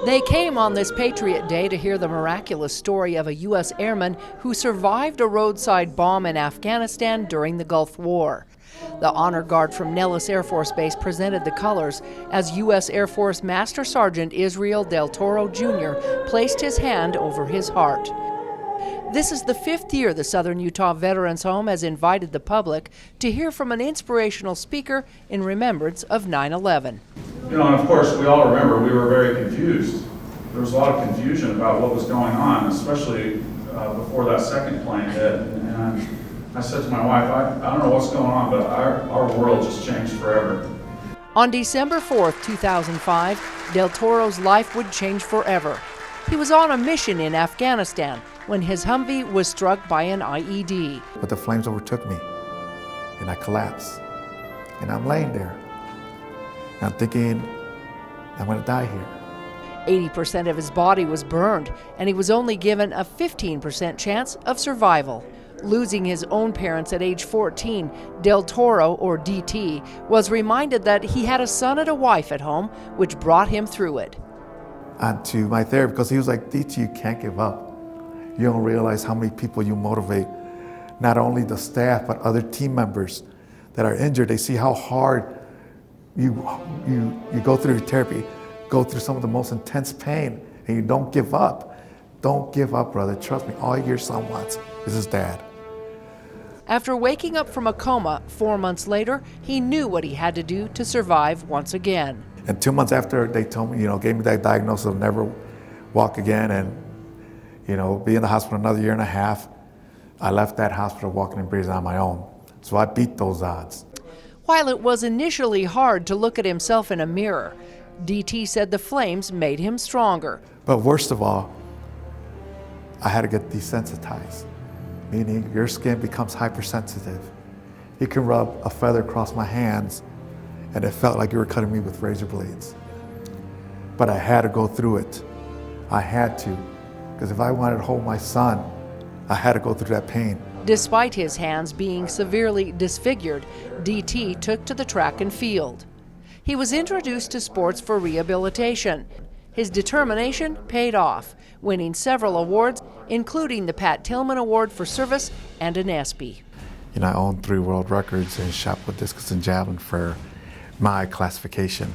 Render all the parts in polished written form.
They came on this Patriot Day to hear the miraculous story of a U.S. airman who survived a roadside bomb in Afghanistan during the Gulf War. The Honor Guard from Nellis Air Force Base presented the colors as U.S. Air Force Master Sergeant Israel Del Toro, Jr. placed his hand over his heart. This is the 5th year the Southern Utah Veterans Home has invited the public to hear from an inspirational speaker in remembrance of 9/11. You know, and of course, we all remember we were very confused. There was a lot of confusion about what was going on, especially before that second plane hit. And I said to my wife, I don't know what's going on, but our world just changed forever. On December 4th, 2005, Del Toro's life would change forever. He was on a mission in Afghanistan when his Humvee was struck by an IED. But the flames overtook me, and I collapsed. And I'm laying there. I'm thinking, I'm gonna die here. 80% of his body was burned, and he was only given a 15% chance of survival. Losing his own parents at age 14, Del Toro, or DT, was reminded that he had a son and a wife at home, which brought him through it. And to my therapist, because he was like, DT, you can't give up. You don't realize how many people you motivate, not only the staff, but other team members that are injured. They see how hard you go through your therapy, go through some of the most intense pain, and you don't give up. Don't give up, brother. Trust me, all your son wants is his dad. After waking up from a coma 4 months later, he knew what he had to do to survive once again. And 2 months after they told me, gave me that diagnosis of never walk again and, be in the hospital another year and a half, I left that hospital walking and breathing on my own. So I beat those odds. While it was initially hard to look at himself in a mirror, DT said the flames made him stronger. But worst of all, I had to get desensitized, meaning your skin becomes hypersensitive. You can rub a feather across my hands and it felt like you were cutting me with razor blades. But I had to go through it. I had to, because if I wanted to hold my son, I had to go through that pain. Despite his hands being severely disfigured, DT took to the track and field. He was introduced to sports for rehabilitation. His determination paid off, winning several awards, including the Pat Tillman Award for Service and an ESPY. I own 3 world records in shot put, discus, and javelin for my classification.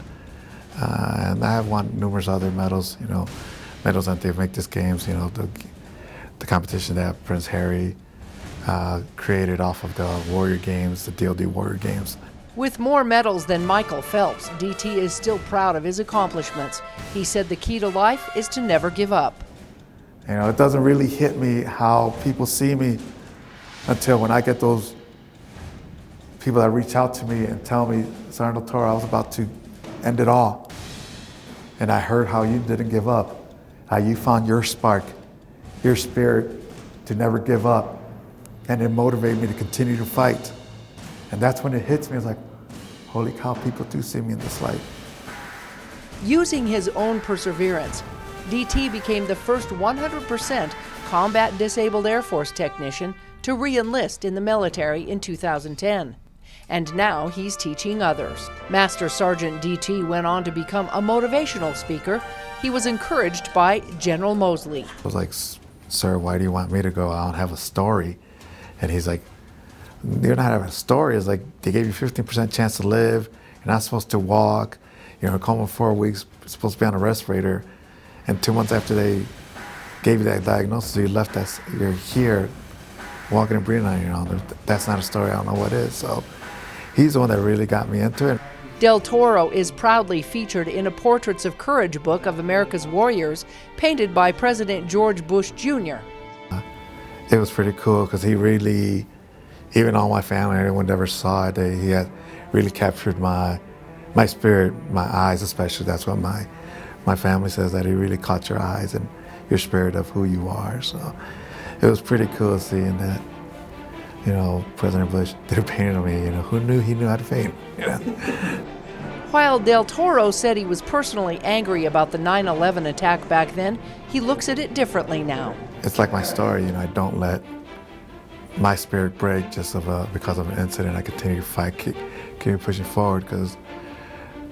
And I have won numerous other medals, medals at the Invictus Games, the competition that Prince Harry created off of the Warrior Games, the DoD Warrior Games. With more medals than Michael Phelps, DT is still proud of his accomplishments. He said the key to life is to never give up. It doesn't really hit me how people see me until when I get those people that reach out to me and tell me, Sergeant Toro, I was about to end it all. And I heard how you didn't give up, how you found your spark, your spirit to never give up. And it motivated me to continue to fight. And that's when it hits me. It's like, holy cow, people do see me in this light. Using his own perseverance, DT became the first 100% combat disabled Air Force technician to re-enlist in the military in 2010. And now he's teaching others. Master Sergeant DT went on to become a motivational speaker. He was encouraged by General Mosley. I was like, sir, why do you want me to go? I don't have a story. And he's like, you're not having a story. It's like, they gave you 15% chance to live. You're not supposed to walk. You're coma 4 weeks, supposed to be on a respirator. And 2 months after they gave you that diagnosis, you left us, you're here walking and breathing on your own. That's not a story, I don't know what is. So he's the one that really got me into it. Del Toro is proudly featured in a Portraits of Courage book of America's warriors, painted by President George Bush Jr. It was pretty cool because he really, even all my family, everyone that ever saw it, he had really captured my spirit, my eyes especially. That's what my family says, that he really caught your eyes and your spirit of who you are. So it was pretty cool seeing that, President Bush did a painting of me, who knew he knew how to paint, While Del Toro said he was personally angry about the 9/11 attack back then, he looks at it differently now. It's like my story, I don't let my spirit break just because of an incident. I continue to fight, keep pushing forward, because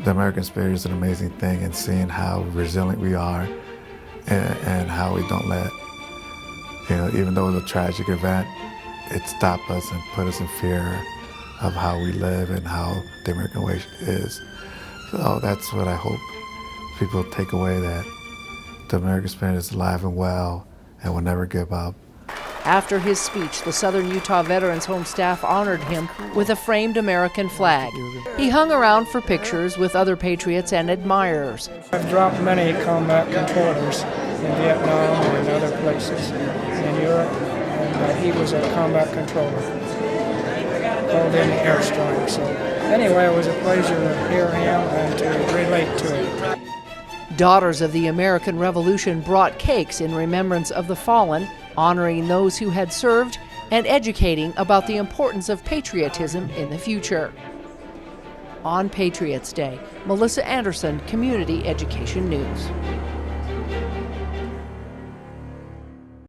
The American spirit is an amazing thing, and seeing how resilient we are and how we don't let, even though it was a tragic event, it stopped us and put us in fear of how we live and how the American way is. So that's what I hope people take away, that the American spirit is alive and well and will never give up. After his speech, the Southern Utah Veterans Home staff honored him with a framed American flag. He hung around for pictures with other patriots and admirers. I've dropped many combat controllers in Vietnam and other places in Europe, and he was a combat controller, called in the airstrike. So anyway, it was a pleasure to hear him and to relate to him. Daughters of the American Revolution brought cakes in remembrance of the fallen, honoring those who had served and educating about the importance of patriotism in the future. On Patriots Day, Melissa Anderson, Community Education News.